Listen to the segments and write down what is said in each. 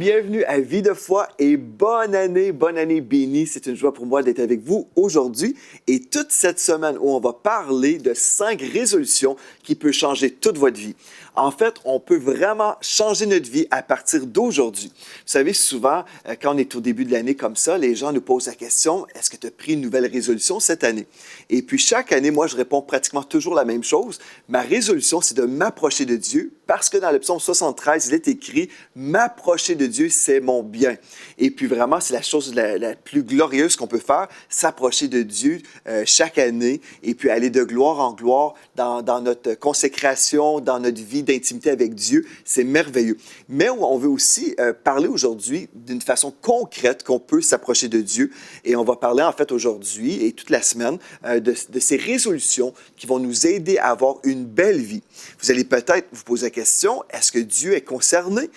bienvenue à Vie de foi et bonne année bénie. C'est une joie pour moi d'être avec vous aujourd'hui et toute cette semaine où on va parler de 5 résolutions qui peuvent changer toute votre vie. En fait, on peut vraiment changer notre vie à partir d'aujourd'hui. Vous savez, souvent, quand on est au début de l'année comme ça, les gens nous posent la question, est-ce que tu as pris une nouvelle résolution cette année? Et puis chaque année, moi, je réponds pratiquement toujours la même chose. Ma résolution, c'est de m'approcher de Dieu parce que dans le psaume 73, il est écrit « M'approcher de Dieu, c'est mon bien ». Et puis vraiment, c'est la chose la plus glorieuse qu'on peut faire, s'approcher de Dieu chaque année et puis aller de gloire en gloire dans notre consécration, dans notre vie d'intimité avec Dieu. C'est merveilleux. Mais on veut aussi parler aujourd'hui d'une façon concrète qu'on peut s'approcher de Dieu. Et on va parler en fait aujourd'hui et toute la semaine de ces résolutions qui vont nous aider à avoir une belle vie. Vous allez peut-être vous poser la question, est-ce que Dieu est concerné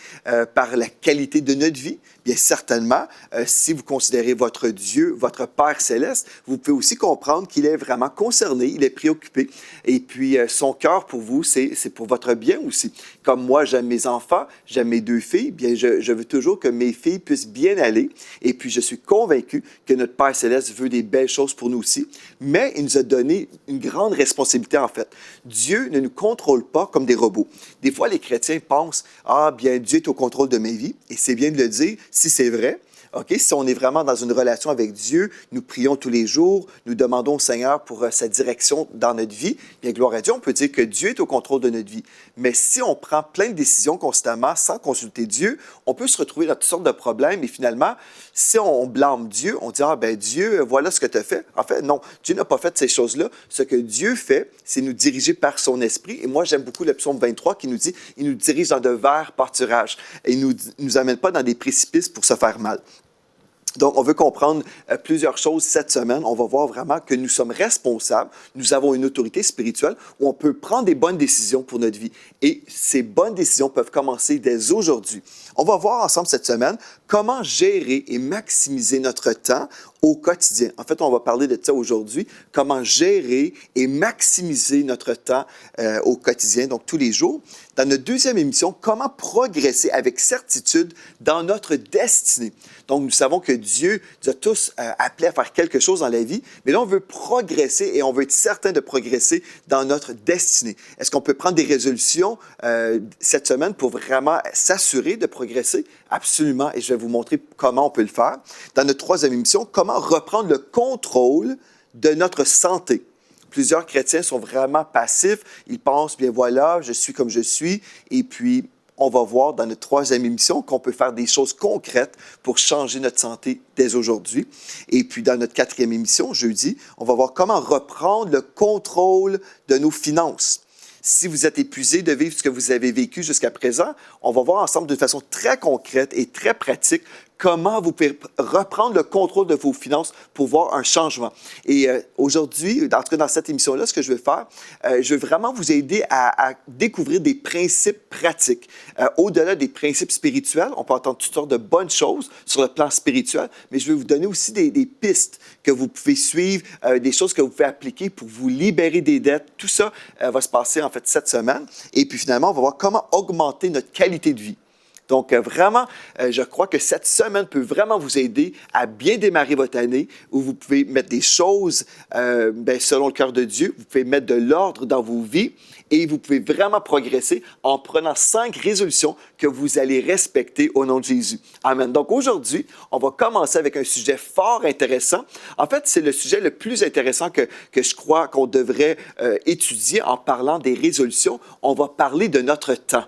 par la qualité de notre vie? Bien certainement, si vous considérez votre Dieu, votre Père céleste, vous pouvez aussi comprendre qu'il est vraiment concerné, il est préoccupé. Et puis, son cœur pour vous, c'est pour votre bien aussi. Comme moi, j'aime mes enfants, j'aime mes 2 filles, bien je veux toujours que mes filles puissent bien aller. Et puis, je suis convaincu que notre Père céleste veut des belles choses pour nous aussi. Mais il nous a donné une grande responsabilité en fait. Dieu ne nous contrôle pas comme des robots. Des fois, les chrétiens pensent, ah bien, Dieu est au contrôle de ma vie. Et c'est bien de le dire, si c'est vrai, OK? Si on est vraiment dans une relation avec Dieu, nous prions tous les jours, nous demandons au Seigneur pour sa direction dans notre vie, bien, gloire à Dieu, on peut dire que Dieu est au contrôle de notre vie. Mais si on prend plein de décisions constamment sans consulter Dieu, on peut se retrouver dans toutes sortes de problèmes et finalement, si on blâme Dieu, on dit, ah ben Dieu, voilà ce que tu as fait. En fait, non, Dieu n'a pas fait ces choses-là. Ce que Dieu fait, c'est nous diriger par son esprit. Et moi, j'aime beaucoup le psaume 23 qui nous dit, il nous dirige dans de verts pâturages. Et il ne nous amène pas dans des précipices pour se faire mal. Donc, on veut comprendre plusieurs choses cette semaine. On va voir vraiment que nous sommes responsables, nous avons une autorité spirituelle où on peut prendre des bonnes décisions pour notre vie. Et ces bonnes décisions peuvent commencer dès aujourd'hui. On va voir ensemble cette semaine comment gérer et maximiser notre temps au quotidien. En fait, on va parler de ça aujourd'hui, comment gérer et maximiser notre temps au quotidien, donc tous les jours. Dans notre deuxième émission, comment progresser avec certitude dans notre destinée. Donc, nous savons que Dieu nous a tous appelés à faire quelque chose dans la vie, mais là, on veut progresser et on veut être certain de progresser dans notre destinée. Est-ce qu'on peut prendre des résolutions cette semaine pour vraiment s'assurer de progresser? Absolument, et je vais vous montrer comment on peut le faire. Dans notre troisième émission, comment reprendre le contrôle de notre santé. Plusieurs chrétiens sont vraiment passifs. Ils pensent, bien voilà, je suis comme je suis. Et puis, on va voir dans notre troisième émission qu'on peut faire des choses concrètes pour changer notre santé dès aujourd'hui. Et puis, dans notre quatrième émission, jeudi, on va voir comment reprendre le contrôle de nos finances. Si vous êtes épuisé de vivre ce que vous avez vécu jusqu'à présent, on va voir ensemble de façon très concrète et très pratique comment vous pouvez reprendre le contrôle de vos finances pour voir un changement. Et aujourd'hui, en tout cas dans cette émission-là, ce que je vais faire, je veux vraiment vous aider à découvrir des principes pratiques. Au-delà des principes spirituels, on peut entendre toutes sortes de bonnes choses sur le plan spirituel, mais je vais vous donner aussi des pistes que vous pouvez suivre, des choses que vous pouvez appliquer pour vous libérer des dettes. Tout ça va se passer en fait cette semaine. Et puis finalement, on va voir comment augmenter notre qualité de vie. Donc, vraiment, je crois que cette semaine peut vraiment vous aider à bien démarrer votre année où vous pouvez mettre des choses selon le cœur de Dieu. Vous pouvez mettre de l'ordre dans vos vies et vous pouvez vraiment progresser en prenant 5 résolutions que vous allez respecter au nom de Jésus. Amen. Donc, aujourd'hui, on va commencer avec un sujet fort intéressant. En fait, c'est le sujet le plus intéressant que je crois qu'on devrait étudier en parlant des résolutions. On va parler de notre temps.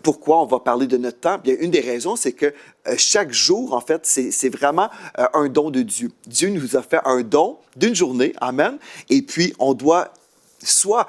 Pourquoi on va parler de notre temps? Bien, une des raisons, c'est que chaque jour, en fait, c'est vraiment un don de Dieu. Dieu nous a fait un don d'une journée, amen, et puis on doit soit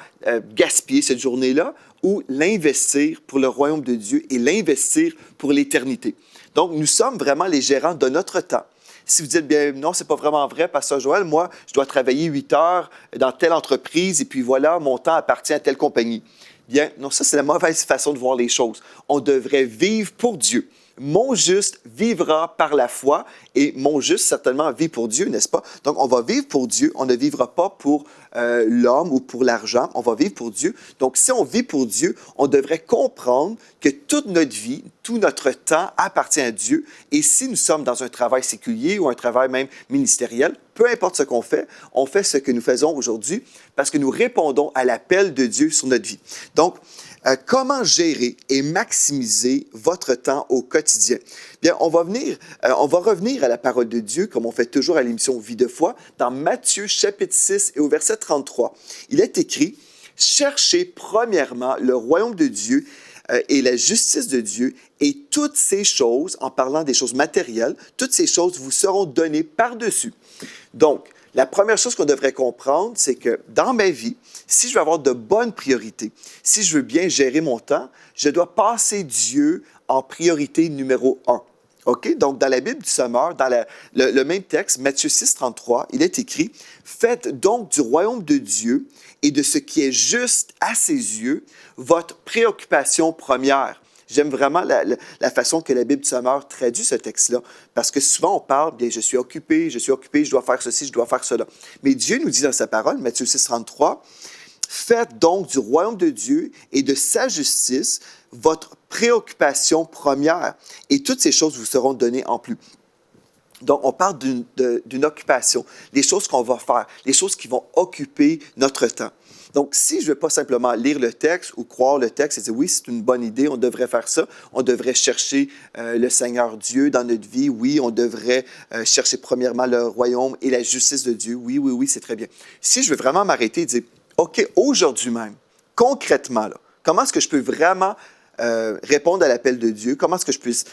gaspiller cette journée-là ou l'investir pour le royaume de Dieu et l'investir pour l'éternité. Donc, nous sommes vraiment les gérants de notre temps. Si vous dites, bien non, c'est pas vraiment vrai, Pasteur Joël, moi, je dois travailler 8 heures dans telle entreprise et puis voilà, mon temps appartient à telle compagnie. Bien, non, ça, c'est la mauvaise façon de voir les choses. On devrait vivre pour Dieu. Mon juste vivra par la foi et mon juste certainement vit pour Dieu, n'est-ce pas? Donc, on va vivre pour Dieu, on ne vivra pas pour l'homme ou pour l'argent, on va vivre pour Dieu. Donc, si on vit pour Dieu, on devrait comprendre que toute notre vie, tout notre temps appartient à Dieu. Et si nous sommes dans un travail séculier ou un travail même ministériel, peu importe ce qu'on fait, on fait ce que nous faisons aujourd'hui parce que nous répondons à l'appel de Dieu sur notre vie. Donc, comment gérer et maximiser votre temps au quotidien? Bien, on va revenir à la parole de Dieu, comme on fait toujours à l'émission Vie de foi, dans Matthieu chapitre 6 et au verset 33. Il est écrit, « Cherchez premièrement le royaume de Dieu et la justice de Dieu, et toutes ces choses, en parlant des choses matérielles, toutes ces choses vous seront données par-dessus. » Donc, la première chose qu'on devrait comprendre, c'est que dans ma vie, si je veux avoir de bonnes priorités, si je veux bien gérer mon temps, je dois passer Dieu en priorité numéro un. OK? Donc, dans la Bible du Sommeur, dans le même texte, Matthieu 6, 33, il est écrit « Faites donc du royaume de Dieu et de ce qui est juste à ses yeux votre préoccupation première. » J'aime vraiment la façon que la Bible du Sommeur traduit ce texte-là, parce que souvent on parle, bien, je suis occupé, je dois faire ceci, je dois faire cela. Mais Dieu nous dit dans sa parole, Matthieu 6, 33, « Faites donc du royaume de Dieu et de sa justice votre préoccupation première, et toutes ces choses vous seront données en plus. » Donc, on parle d'une occupation, les choses qu'on va faire, les choses qui vont occuper notre temps. Donc, si je ne veux pas simplement lire le texte ou croire le texte et dire oui, c'est une bonne idée, on devrait faire ça, on devrait chercher le Seigneur Dieu dans notre vie, oui, on devrait chercher premièrement le royaume et la justice de Dieu, oui, oui, oui, c'est très bien. Si je veux vraiment m'arrêter et dire, OK, aujourd'hui même, concrètement, là, comment est-ce que je peux vraiment répondre à l'appel de Dieu, comment est-ce que je puisse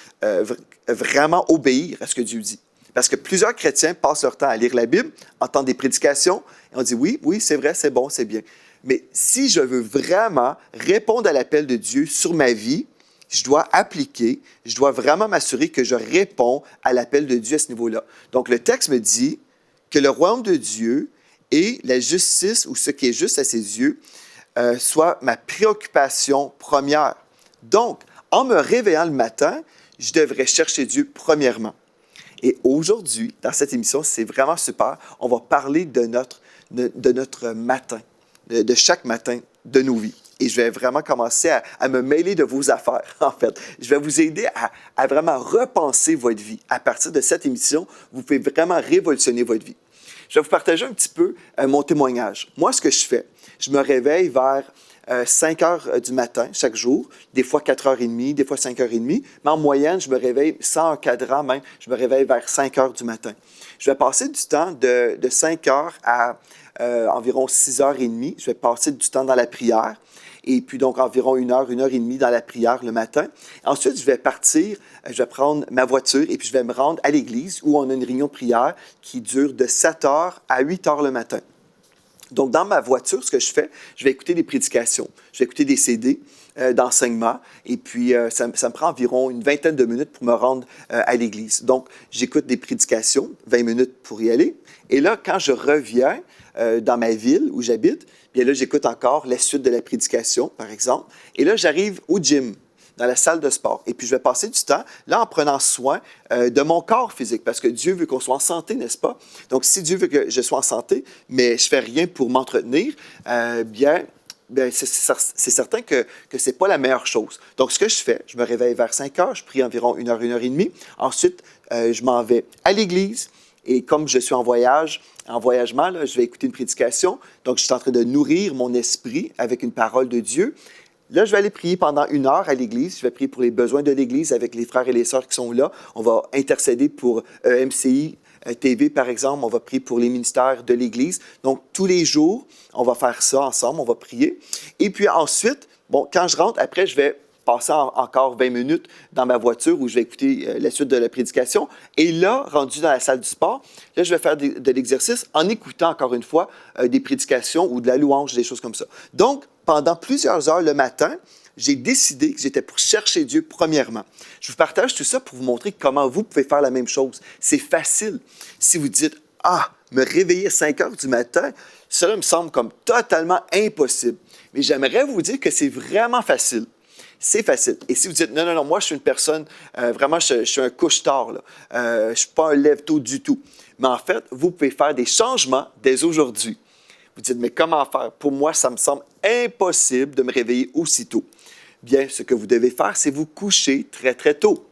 vraiment obéir à ce que Dieu dit? Parce que plusieurs chrétiens passent leur temps à lire la Bible, entendre des prédications, et on dit oui, oui, c'est vrai, c'est bon, c'est bien. Mais si je veux vraiment répondre à l'appel de Dieu sur ma vie, je dois appliquer, je dois vraiment m'assurer que je réponds à l'appel de Dieu à ce niveau-là. Donc, le texte me dit que le royaume de Dieu et la justice, ou ce qui est juste à ses yeux, soit ma préoccupation première. Donc, en me réveillant le matin, je devrais chercher Dieu premièrement. Et aujourd'hui, dans cette émission, c'est vraiment super. On va parler de notre matin, de chaque matin de nos vies. Et je vais vraiment commencer à me mêler de vos affaires, en fait. Je vais vous aider à vraiment repenser votre vie. À partir de cette émission, vous pouvez vraiment révolutionner votre vie. Je vais vous partager un petit peu mon témoignage. Moi, ce que je fais, je me réveille vers 5 heures du matin chaque jour, des fois 4h30, des fois 5h30, mais en moyenne, je me réveille sans un cadran même, je me réveille vers 5 heures du matin. Je vais passer du temps de 5 heures à environ 6h30, je vais passer du temps dans la prière, et puis donc environ 1 heure, 1h30 dans la prière le matin. Ensuite, je vais partir, je vais prendre ma voiture et puis je vais me rendre à l'église où on a une réunion de prière qui dure de 7h à 8h le matin. Donc, dans ma voiture, ce que je fais, je vais écouter des prédications, je vais écouter des CD d'enseignement, et puis ça me prend environ une vingtaine de minutes pour me rendre à l'église. Donc, j'écoute des prédications, 20 minutes pour y aller, et là, quand je reviens dans ma ville où j'habite, bien là, j'écoute encore la suite de la prédication, par exemple, et là, j'arrive au gym, dans la salle de sport. Et puis, je vais passer du temps, là, en prenant soin de mon corps physique, parce que Dieu veut qu'on soit en santé, n'est-ce pas? Donc, si Dieu veut que je sois en santé, mais je ne fais rien pour m'entretenir, bien c'est certain que ce n'est pas la meilleure chose. Donc, ce que je fais, je me réveille vers 5 heures, je prie environ 1 heure, 1h30. Ensuite, je m'en vais à l'église. Et comme je suis en voyagement, là, je vais écouter une prédication. Donc, je suis en train de nourrir mon esprit avec une parole de Dieu. Là, je vais aller prier pendant 1 heure à l'église. Je vais prier pour les besoins de l'église avec les frères et les sœurs qui sont là. On va intercéder pour MCI TV, par exemple. On va prier pour les ministères de l'église. Donc, tous les jours, on va faire ça ensemble. On va prier. Et puis ensuite, bon, quand je rentre, après, je vais passer encore 20 minutes dans ma voiture où je vais écouter la suite de la prédication. Et là, rendu dans la salle du sport, là, je vais faire de l'exercice en écoutant encore une fois des prédications ou de la louange, des choses comme ça. Donc, pendant plusieurs heures le matin, j'ai décidé que j'étais pour chercher Dieu premièrement. Je vous partage tout ça pour vous montrer comment vous pouvez faire la même chose. C'est facile. Si vous dites « Ah, me réveiller à 5 heures du matin », cela me semble comme totalement impossible. Mais j'aimerais vous dire que c'est vraiment facile. C'est facile. Et si vous dites, non, non, non, moi, je suis une personne, vraiment, je suis un couche-tard, là. Je ne suis pas un lève-tôt du tout. Mais en fait, vous pouvez faire des changements dès aujourd'hui. Vous dites, mais comment faire? Pour moi, ça me semble impossible de me réveiller aussitôt. Bien, ce que vous devez faire, c'est vous coucher très, très tôt.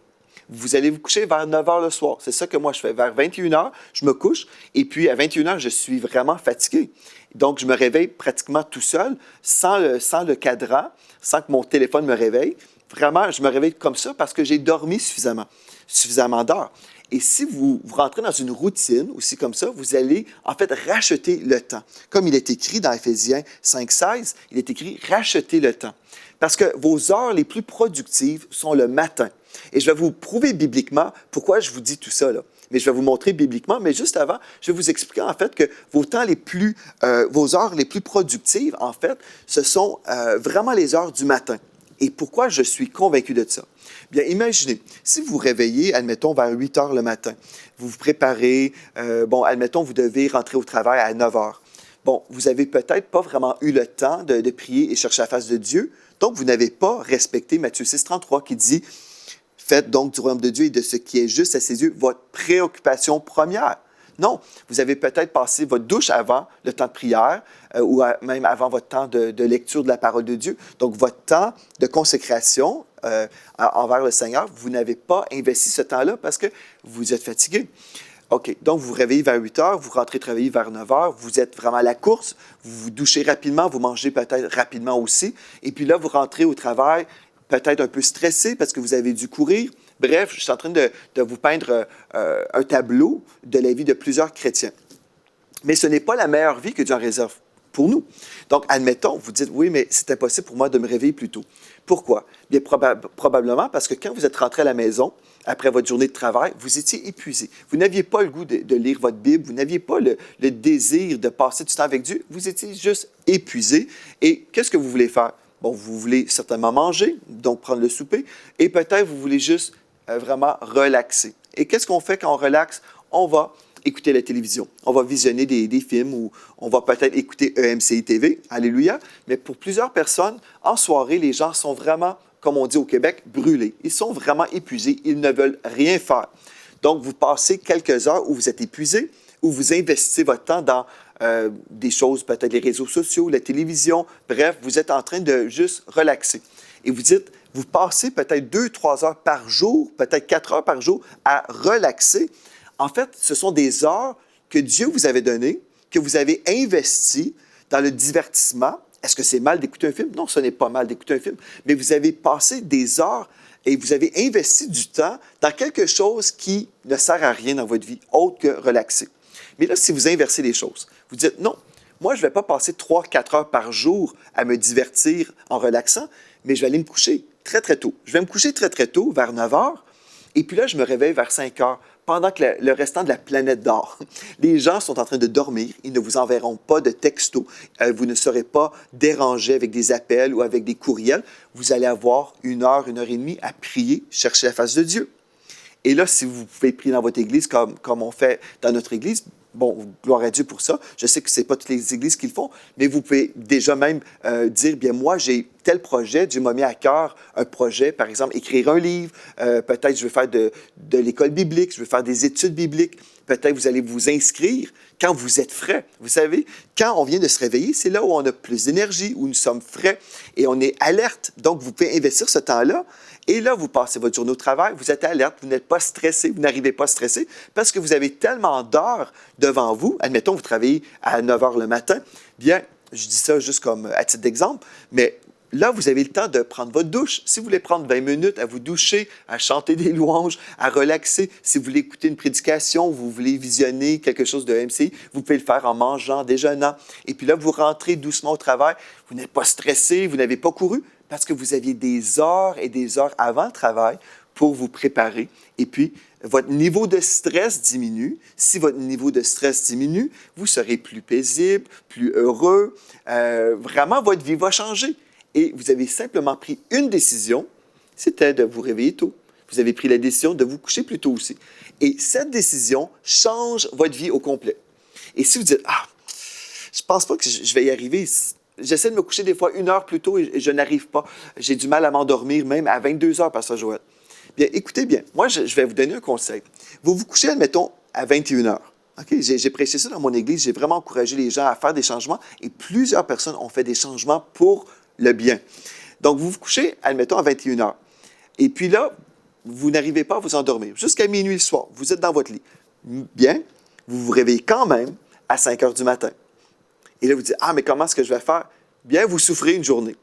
Vous allez vous coucher vers 9 heures le soir. C'est ça que moi, je fais. Vers 21 heures, je me couche. Et puis, à 21 heures, je suis vraiment fatigué. Donc, je me réveille pratiquement tout seul, sans le cadran, sans que mon téléphone me réveille. Vraiment, je me réveille comme ça parce que j'ai dormi suffisamment d'heures. Et si vous rentrez dans une routine aussi comme ça, vous allez en fait racheter le temps. Comme il est écrit dans Éphésiens 5,16, il est écrit « racheter le temps ». Parce que vos heures les plus productives sont le matin. Et je vais vous prouver bibliquement pourquoi je vous dis tout ça, là. Mais je vais vous montrer bibliquement. Mais juste avant, je vais vous expliquer en fait que vos heures les plus productives, en fait, ce sont vraiment les heures du matin. Et pourquoi je suis convaincu de ça? Bien, imaginez, si vous vous réveillez, admettons, vers 8 heures le matin, vous vous préparez, admettons, vous devez rentrer au travail à 9 heures. Bon, vous n'avez peut-être pas vraiment eu le temps de prier et chercher la face de Dieu, donc vous n'avez pas respecté Matthieu 6,33 qui dit « Faites donc du royaume de Dieu et de ce qui est juste à ses yeux votre préoccupation première. » Non, vous avez peut-être passé votre douche avant le temps de prière même avant votre temps de lecture de la parole de Dieu. Donc, votre temps de consécration envers le Seigneur, vous n'avez pas investi ce temps-là parce que vous êtes fatigué. OK, donc vous vous réveillez vers 8 heures, vous rentrez travailler vers 9 heures, vous êtes vraiment à la course, vous vous douchez rapidement, vous mangez peut-être rapidement aussi, et puis là, vous rentrez au travail peut-être un peu stressé parce que vous avez dû courir. Bref, je suis en train de vous peindre un tableau de la vie de plusieurs chrétiens. Mais ce n'est pas la meilleure vie que Dieu en réserve pour nous. Donc, admettons, vous dites, oui, mais c'est impossible pour moi de me réveiller plus tôt. Pourquoi? Bien, probablement parce que quand vous êtes rentré à la maison, après votre journée de travail, vous étiez épuisé. Vous n'aviez pas le goût de lire votre Bible, vous n'aviez pas le désir de passer du temps avec Dieu, vous étiez juste épuisé. Et qu'est-ce que vous voulez faire? Bon, vous voulez certainement manger, donc prendre le souper, et peut-être vous voulez juste vraiment relaxer. Et qu'est-ce qu'on fait quand on relaxe? On va écouter la télévision. On va visionner des films ou on va peut-être écouter EMCI TV. Alléluia. Mais pour plusieurs personnes, en soirée, les gens sont vraiment, comme on dit au Québec, brûlés. Ils sont vraiment épuisés. Ils ne veulent rien faire. Donc, vous passez quelques heures où vous êtes épuisé, où vous investissez votre temps dans des choses, peut-être les réseaux sociaux, la télévision. Bref, vous êtes en train de juste relaxer. Et vous dites, vous passez peut-être 2-3 heures par jour, peut-être 4 heures par jour à relaxer. En fait, ce sont des heures que Dieu vous avait données, que vous avez investies dans le divertissement. Est-ce que c'est mal d'écouter un film? Non, ce n'est pas mal d'écouter un film. Mais vous avez passé des heures et vous avez investi du temps dans quelque chose qui ne sert à rien dans votre vie, autre que relaxer. Mais là, si vous inversez les choses, vous dites, non, moi, je ne vais pas passer 3-4 heures par jour à me divertir en relaxant, mais je vais aller me coucher très, très tôt. Je vais me coucher très, très tôt, vers 9 heures, et puis là, je me réveille vers 5 heures, pendant que le restant de la planète dort. Les gens sont en train de dormir, ils ne vous enverront pas de textos, vous ne serez pas dérangé avec des appels ou avec des courriels. Vous allez avoir 1 heure et demie à prier, chercher la face de Dieu. Et là, si vous pouvez prier dans votre église comme on fait dans notre église, bon, gloire à Dieu pour ça. Je sais que ce n'est pas toutes les églises qui le font, mais vous pouvez déjà même dire, bien, moi, j'ai tel projet, Dieu m'a mis à cœur un projet, par exemple, écrire un livre, peut-être je veux faire de l'école biblique, je veux faire des études bibliques, peut-être vous allez vous inscrire quand vous êtes frais. Vous savez, quand on vient de se réveiller, c'est là où on a plus d'énergie, où nous sommes frais et on est alerte. Donc, vous pouvez investir ce temps-là. Et là, vous passez votre journée au travail, vous êtes alerte, vous n'êtes pas stressé, vous n'arrivez pas à stresser parce que vous avez tellement d'heures devant vous. Admettons, vous travaillez à 9 heures le matin. Bien, je dis ça juste comme à titre d'exemple, mais là, vous avez le temps de prendre votre douche. Si vous voulez prendre 20 minutes à vous doucher, à chanter des louanges, à relaxer, si vous voulez écouter une prédication, vous voulez visionner quelque chose de MCI, vous pouvez le faire en mangeant, déjeunant. Et puis là, vous rentrez doucement au travail, vous n'êtes pas stressé, vous n'avez pas couru, parce que vous aviez des heures et des heures avant le travail pour vous préparer. Et puis, votre niveau de stress diminue. Si votre niveau de stress diminue, vous serez plus paisible, plus heureux. Vraiment, votre vie va changer. Et vous avez simplement pris une décision, c'était de vous réveiller tôt. Vous avez pris la décision de vous coucher plus tôt aussi. Et cette décision change votre vie au complet. Et si vous dites, ah, je ne pense pas que je vais y arriver, J'essaie de me coucher des fois 1 heure plus tôt et je n'arrive pas. J'ai du mal à m'endormir, même à 22 heures, Pasteur Joël. Bien, écoutez bien, moi, je vais vous donner un conseil. Vous vous couchez, admettons, à 21 heures. OK? J'ai prêché ça dans mon église. J'ai vraiment encouragé les gens à faire des changements et plusieurs personnes ont fait des changements pour le bien. Donc, vous vous couchez, admettons, à 21 heures. Et puis là, vous n'arrivez pas à vous endormir. Jusqu'à minuit le soir, vous êtes dans votre lit. Bien, vous vous réveillez quand même à 5 heures du matin. Et là, vous dites, ah, mais comment est-ce que je vais faire? Bien, vous souffrez une journée.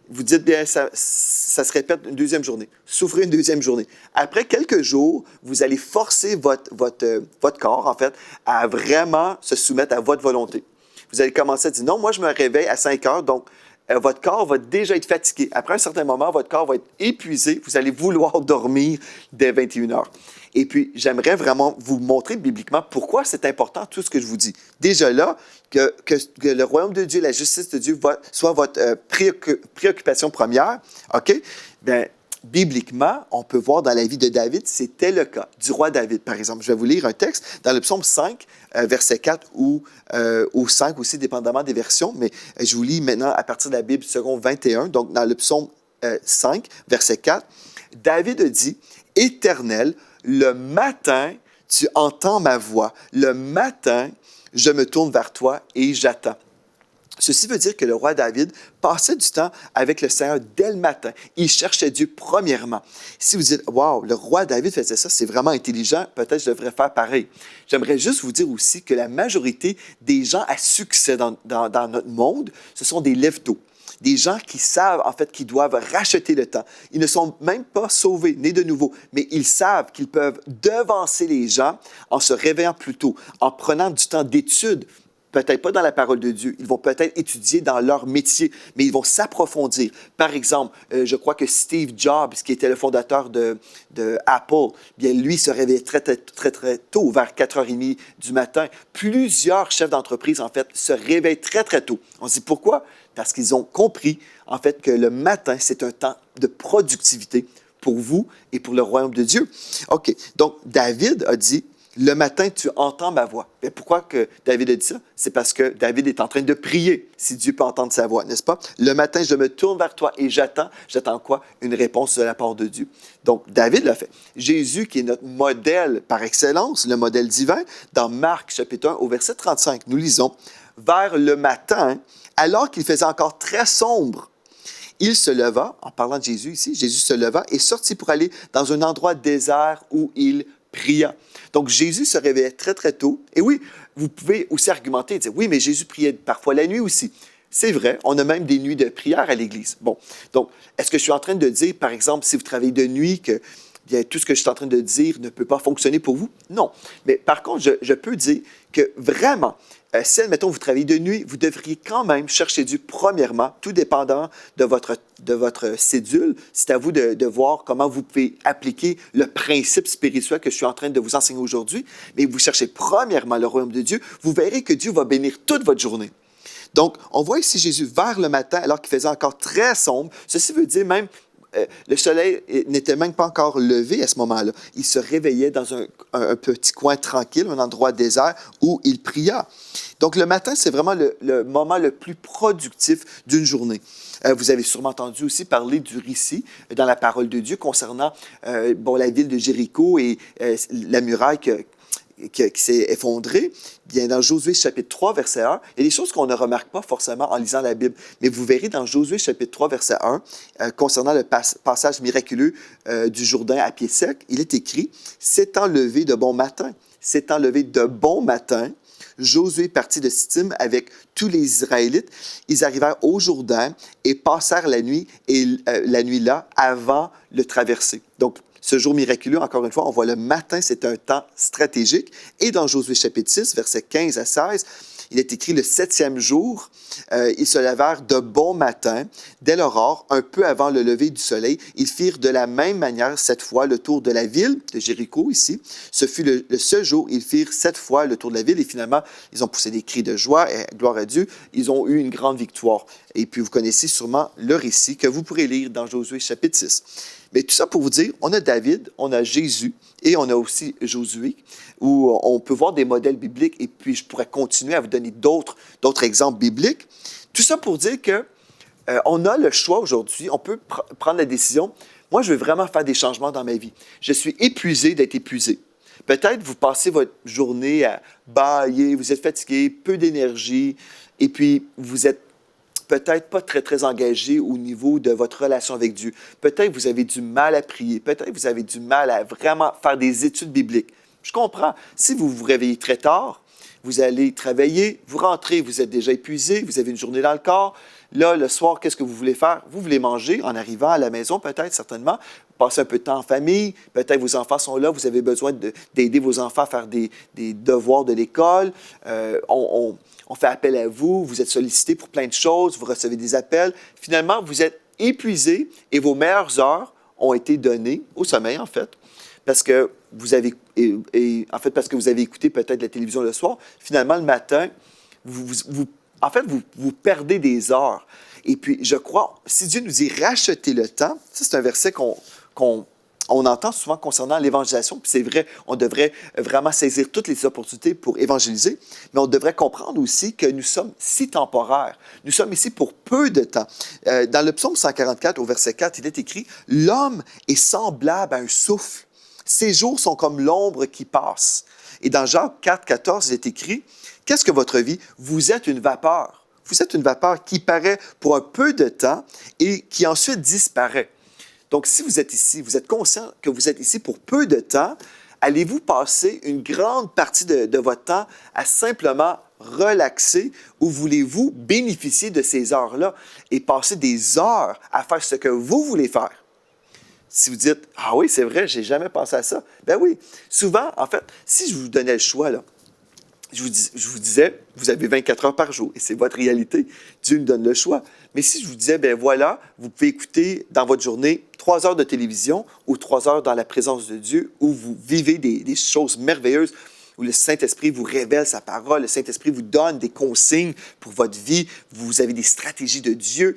Vous dites, bien, ça se répète une deuxième journée. Souffrez une deuxième journée. Après quelques jours, vous allez forcer votre corps, en fait, à vraiment se soumettre à votre volonté. Vous allez commencer à dire, non, moi, je me réveille à 5 heures, donc votre corps va déjà être fatigué. Après un certain moment, votre corps va être épuisé. Vous allez vouloir dormir dès 21 heures. Et puis, j'aimerais vraiment vous montrer bibliquement pourquoi c'est important tout ce que je vous dis. Déjà là, que le royaume de Dieu, la justice de Dieu soit votre préoccupation première, OK? Bien, bibliquement, on peut voir dans la vie de David, c'était le cas, du roi David, par exemple. Je vais vous lire un texte dans le psaume 5, verset 4 ou 5 aussi, dépendamment des versions, mais je vous lis maintenant à partir de la Bible, second 21, donc dans le psaume 5, verset 4, David a dit, « Éternel, le matin, tu entends ma voix. Le matin, je me tourne vers toi et j'attends. » Ceci veut dire que le roi David passait du temps avec le Seigneur dès le matin. Il cherchait Dieu premièrement. Si vous dites, « Wow, le roi David faisait ça, c'est vraiment intelligent, peut-être je devrais faire pareil. » J'aimerais juste vous dire aussi que la majorité des gens à succès dans notre monde, ce sont des lève-tôt. Des gens qui savent, en fait, qu'ils doivent racheter le temps. Ils ne sont même pas sauvés, nés de nouveau, mais ils savent qu'ils peuvent devancer les gens en se réveillant plus tôt, en prenant du temps d'étude, peut-être pas dans la parole de Dieu. Ils vont peut-être étudier dans leur métier, mais ils vont s'approfondir. Par exemple, je crois que Steve Jobs, qui était le fondateur de Apple, bien lui se réveillait très tôt, vers 4h30 du matin. Plusieurs chefs d'entreprise, en fait, se réveillent très tôt. On se dit pourquoi? Parce qu'ils ont compris, en fait, que le matin, c'est un temps de productivité pour vous et pour le royaume de Dieu. OK. Donc, David a dit, « Le matin, tu entends ma voix. » Mais pourquoi que David a dit ça? C'est parce que David est en train de prier, si Dieu peut entendre sa voix, n'est-ce pas? « Le matin, je me tourne vers toi et j'attends. » J'attends quoi? Une réponse de la part de Dieu. Donc, David l'a fait. Jésus, qui est notre modèle par excellence, le modèle divin, dans Marc, chapitre 1, au verset 35, nous lisons, « Vers le matin, alors qu'il faisait encore très sombre, il se leva, en parlant de Jésus ici, Jésus se leva et sortit pour aller dans un endroit désert où il pria. » Donc, Jésus se réveillait très tôt. Et oui, vous pouvez aussi argumenter et dire, oui, mais Jésus priait parfois la nuit aussi. C'est vrai, on a même des nuits de prière à l'Église. Bon, donc, est-ce que je suis en train de dire, par exemple, si vous travaillez de nuit, que bien, tout ce que je suis en train de dire ne peut pas fonctionner pour vous? Non. Mais par contre, je peux dire que vraiment, si, admettons, vous travaillez de nuit, vous devriez quand même chercher Dieu premièrement, tout dépendant de votre cédule. C'est à vous de voir comment vous pouvez appliquer le principe spirituel que je suis en train de vous enseigner aujourd'hui. Mais vous cherchez premièrement le royaume de Dieu, vous verrez que Dieu va bénir toute votre journée. Donc, on voit ici Jésus vers le matin, alors qu'il faisait encore très sombre. Ceci veut dire même le soleil n'était même pas encore levé à ce moment-là. Il se réveillait dans un petit coin tranquille, un endroit désert où il pria. Donc, le matin, c'est vraiment le moment le plus productif d'une journée. Vous avez sûrement entendu aussi parler du récit dans la parole de Dieu concernant la ville de Jéricho et la muraille qui s'est effondrée. Bien, dans Josué chapitre 3, verset 1, il y a des choses qu'on ne remarque pas forcément en lisant la Bible, mais vous verrez dans Josué chapitre 3, verset 1, concernant le passage miraculeux du Jourdain à pied sec, il est écrit « S'étant levé de bon matin, s'étant levé de bon matin, Josué partit de Sittim avec tous les Israélites. Ils arrivèrent au Jourdain et passèrent la nuit là avant le traverser. » Donc, ce jour miraculeux, encore une fois, on voit le matin, c'est un temps stratégique. Et dans Josué chapitre 6, versets 15 à 16, il est écrit le 7e jour, ils se levèrent de bon matin, dès l'aurore, un peu avant le lever du soleil. Ils firent de la même manière, 7 fois, le tour de la ville de Jéricho, ici. Ce fut le seul jour, ils firent 7 fois le tour de la ville et finalement, ils ont poussé des cris de joie et gloire à Dieu. Ils ont eu une grande victoire. Et puis, vous connaissez sûrement le récit que vous pourrez lire dans Josué chapitre 6. Mais tout ça pour vous dire, on a David, on a Jésus et on a aussi Josué, où on peut voir des modèles bibliques et puis je pourrais continuer à vous donner d'autres exemples bibliques. Tout ça pour dire que on a le choix aujourd'hui, on peut prendre la décision. Moi, je veux vraiment faire des changements dans ma vie. Je suis épuisé d'être épuisé. Peut-être vous passez votre journée à bâiller, vous êtes fatigué, peu d'énergie, et puis vous êtes peut-être pas très, très engagé au niveau de votre relation avec Dieu. Peut-être vous avez du mal à prier. Peut-être vous avez du mal à vraiment faire des études bibliques. Je comprends. Si vous vous réveillez très tard, vous allez travailler, vous rentrez, vous êtes déjà épuisé, vous avez une journée dans le corps. Là, le soir, qu'est-ce que vous voulez faire? Vous voulez manger en arrivant à la maison, peut-être, certainement. Passer un peu de temps en famille. Peut-être vos enfants sont là, vous avez besoin d'aider vos enfants à faire des devoirs de l'école. On fait appel à vous, vous êtes sollicité pour plein de choses, vous recevez des appels. Finalement, vous êtes épuisé et vos meilleures heures ont été données au sommeil, en fait, parce que vous avez, parce que vous avez écouté peut-être la télévision le soir. Finalement, le matin, vous perdez des heures. Et puis, je crois, si Dieu nous dit « rachetez le temps », ça, c'est un verset qu'on entend souvent concernant l'évangélisation, puis c'est vrai, on devrait vraiment saisir toutes les opportunités pour évangéliser, mais on devrait comprendre aussi que nous sommes si temporaires. Nous sommes ici pour peu de temps. Dans le psaume 144, au verset 4, il est écrit « L'homme est semblable à un souffle. Ses jours sont comme l'ombre qui passe. » Et dans Jacques 4, 14, il est écrit « Qu'est-ce que votre vie? Vous êtes une vapeur. Vous êtes une vapeur qui paraît pour un peu de temps et qui ensuite disparaît. » Donc, si vous êtes ici, vous êtes conscient que vous êtes ici pour peu de temps, allez-vous passer une grande partie de votre temps à simplement relaxer ou voulez-vous bénéficier de ces heures-là et passer des heures à faire ce que vous voulez faire? Si vous dites « Ah oui, c'est vrai, je n'ai jamais pensé à ça. » Ben oui, souvent, en fait, si je vous donnais le choix, là, je vous disais, vous avez 24 heures par jour et c'est votre réalité. Dieu nous donne le choix. Mais si je vous disais, ben voilà, vous pouvez écouter dans votre journée 3 heures de télévision ou 3 heures dans la présence de Dieu où vous vivez des choses merveilleuses, où le Saint-Esprit vous révèle sa parole, le Saint-Esprit vous donne des consignes pour votre vie, vous avez des stratégies de Dieu,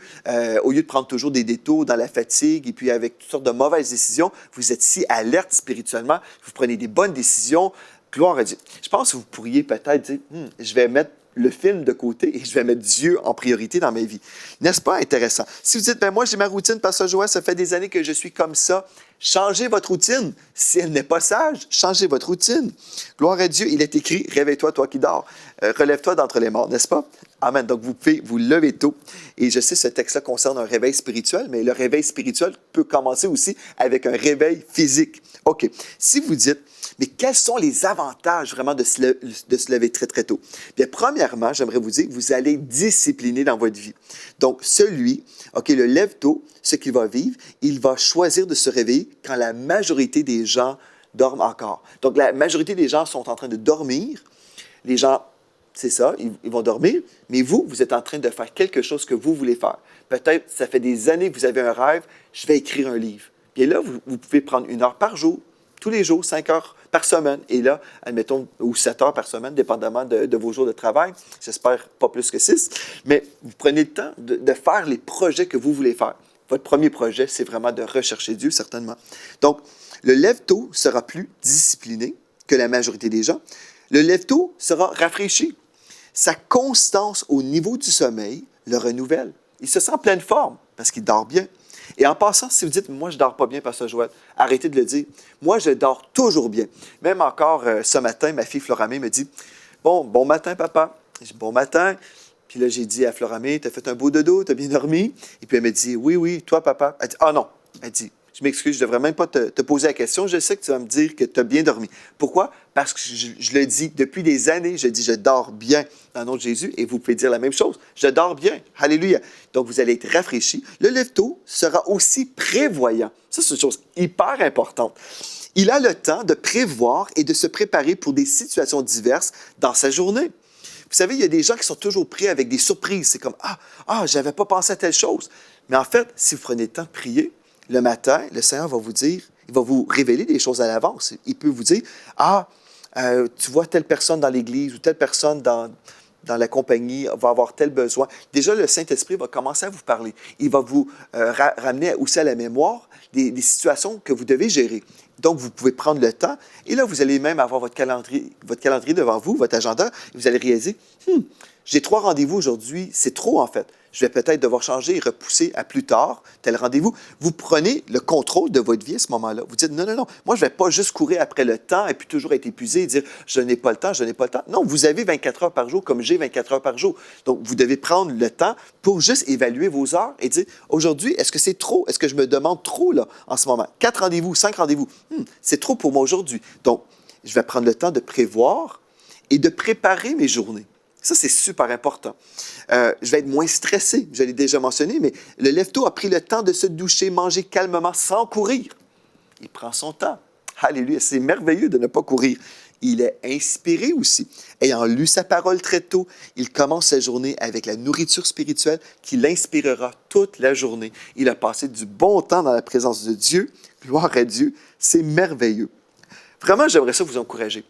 au lieu de prendre toujours des détours dans la fatigue et puis avec toutes sortes de mauvaises décisions, vous êtes si alerte spirituellement, vous prenez des bonnes décisions. Gloire à Dieu. Je pense que vous pourriez peut-être dire, je vais mettre le film de côté et je vais mettre Dieu en priorité dans ma vie. N'est-ce pas intéressant? Si vous dites, ben moi, j'ai ma routine, Pasteur Joël, ça fait des années que je suis comme ça, changez votre routine. Si elle n'est pas sage, changez votre routine. Gloire à Dieu, il est écrit, réveille-toi, toi qui dors. Relève-toi d'entre les morts, n'est-ce pas? Amen. Donc, vous pouvez vous lever tôt. Et je sais, ce texte-là concerne un réveil spirituel, mais le réveil spirituel peut commencer aussi avec un réveil physique. OK. Si vous dites, mais quels sont les avantages vraiment de se lever très, très tôt? Bien, premièrement, j'aimerais vous dire que vous allez discipliner dans votre vie. Donc, le lève tôt, ce qu'il va vivre, il va choisir de se réveiller quand la majorité des gens dorment encore. Donc, la majorité des gens sont en train de dormir. Les gens, c'est ça, ils vont dormir, mais vous êtes en train de faire quelque chose que vous voulez faire. Peut-être, ça fait des années que vous avez un rêve, je vais écrire un livre. Bien là, vous pouvez prendre 1 heure par jour, tous les jours, 5 heures par semaine. Et là, admettons, ou 7 heures par semaine, dépendamment de vos jours de travail. J'espère pas plus que 6. Mais vous prenez le temps de faire les projets que vous voulez faire. Votre premier projet, c'est vraiment de rechercher Dieu, certainement. Donc, le lève-tôt sera plus discipliné que la majorité des gens. Le lève-tôt sera rafraîchi. Sa constance au niveau du sommeil le renouvelle. Il se sent en pleine forme parce qu'il dort bien. Et en passant, si vous dites « Moi, je ne dors pas bien, Pasteur Joël », arrêtez de le dire. Moi, je dors toujours bien. Même encore ce matin, ma fille Floramé me dit « Bon matin, papa. » Je dis « Bon matin. » Puis là, j'ai dit à Floramé « T'as fait un beau dodo, t'as bien dormi? » Et puis elle me dit « Oui, toi, papa. » Elle dit « Ah non. » Elle dit « Je m'excuse, je ne devrais même pas te poser la question. Je sais que tu vas me dire que tu as bien dormi. » Pourquoi? Parce que je le dis depuis des années. Je dis « Je dors bien dans le nom de Jésus. » Et vous pouvez dire la même chose. « Je dors bien. » Alléluia. Donc, vous allez être rafraîchi. Le lève-tôt sera aussi prévoyant. Ça, c'est une chose hyper importante. Il a le temps de prévoir et de se préparer pour des situations diverses dans sa journée. Vous savez, il y a des gens qui sont toujours pris avec des surprises. C'est comme « Ah, je n'avais pas pensé à telle chose. » Mais en fait, si vous prenez le temps de prier, le matin, le Seigneur va vous dire, il va vous révéler des choses à l'avance. Il peut vous dire, tu vois telle personne dans l'Église ou telle personne dans la compagnie va avoir tel besoin. Déjà, le Saint-Esprit va commencer à vous parler. Il va vous ramener aussi à la mémoire des situations que vous devez gérer. Donc, vous pouvez prendre le temps. Et là, vous allez même avoir votre calendrier devant vous, votre agenda. Et vous allez réaliser, j'ai 3 rendez-vous aujourd'hui, c'est trop en fait. Je vais peut-être devoir changer et repousser à plus tard tel rendez-vous. Vous prenez le contrôle de votre vie à ce moment-là. Vous dites, non, non, non, moi, je ne vais pas juste courir après le temps et puis toujours être épuisé et dire, je n'ai pas le temps, je n'ai pas le temps. Non, vous avez 24 heures par jour comme j'ai 24 heures par jour. Donc, vous devez prendre le temps pour juste évaluer vos heures et dire, aujourd'hui, est-ce que c'est trop? Est-ce que je me demande trop là, en ce moment? 4 rendez-vous, 5 rendez-vous, c'est trop pour moi aujourd'hui. Donc, je vais prendre le temps de prévoir et de préparer mes journées. Ça, c'est super important. Je vais être moins stressé, je l'ai déjà mentionné, mais le lève-tôt a pris le temps de se doucher, manger calmement, sans courir. Il prend son temps. Alléluia, c'est merveilleux de ne pas courir. Il est inspiré aussi. Ayant lu sa parole très tôt, il commence sa journée avec la nourriture spirituelle qui l'inspirera toute la journée. Il a passé du bon temps dans la présence de Dieu. Gloire à Dieu, c'est merveilleux. Vraiment, j'aimerais ça vous encourager.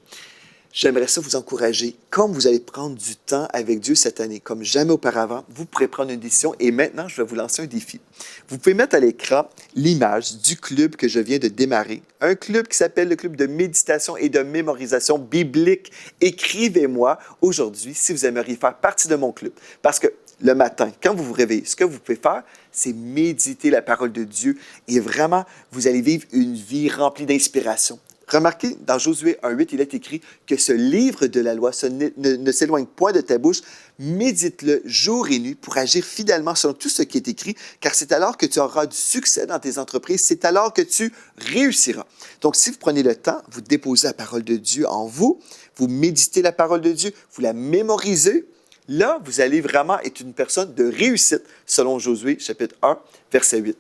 J'aimerais ça vous encourager, comme vous allez prendre du temps avec Dieu cette année, comme jamais auparavant, vous pourrez prendre une décision et maintenant, je vais vous lancer un défi. Vous pouvez mettre à l'écran l'image du club que je viens de démarrer, un club qui s'appelle le club de méditation et de mémorisation biblique. Écrivez-moi aujourd'hui si vous aimeriez faire partie de mon club. Parce que le matin, quand vous vous réveillez, ce que vous pouvez faire, c'est méditer la parole de Dieu et vraiment, vous allez vivre une vie remplie d'inspiration. Remarquez, dans Josué 1,8, il est écrit que ce livre de la loi ne s'éloigne point de ta bouche. Médite-le jour et nuit pour agir fidèlement selon tout ce qui est écrit, car c'est alors que tu auras du succès dans tes entreprises, c'est alors que tu réussiras. Donc, si vous prenez le temps, vous déposez la parole de Dieu en vous, vous méditez la parole de Dieu, vous la mémorisez, là, vous allez vraiment être une personne de réussite, selon Josué, chapitre 1, verset 8.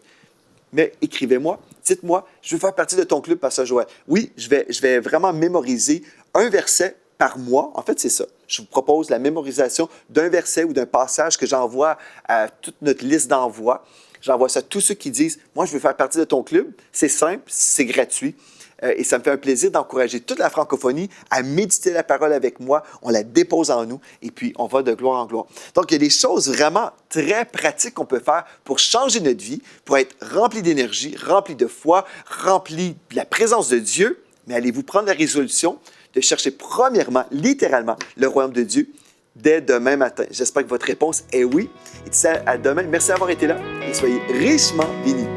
Mais écrivez-moi, dites-moi, je veux faire partie de ton club, Pasteur Joël. Oui, je vais vraiment mémoriser un verset par mois. En fait, c'est ça. Je vous propose la mémorisation d'un verset ou d'un passage que j'envoie à toute notre liste d'envoi. J'envoie ça à tous ceux qui disent, moi, je veux faire partie de ton club. C'est simple, c'est gratuit. Et ça me fait un plaisir d'encourager toute la francophonie à méditer la parole avec moi. On la dépose en nous et puis on va de gloire en gloire. Donc, il y a des choses vraiment très pratiques qu'on peut faire pour changer notre vie, pour être rempli d'énergie, rempli de foi, rempli de la présence de Dieu. Mais allez-vous prendre la résolution de chercher premièrement, littéralement, le royaume de Dieu dès demain matin? J'espère que votre réponse est oui. Et à demain. Merci d'avoir été là et soyez richement bénis.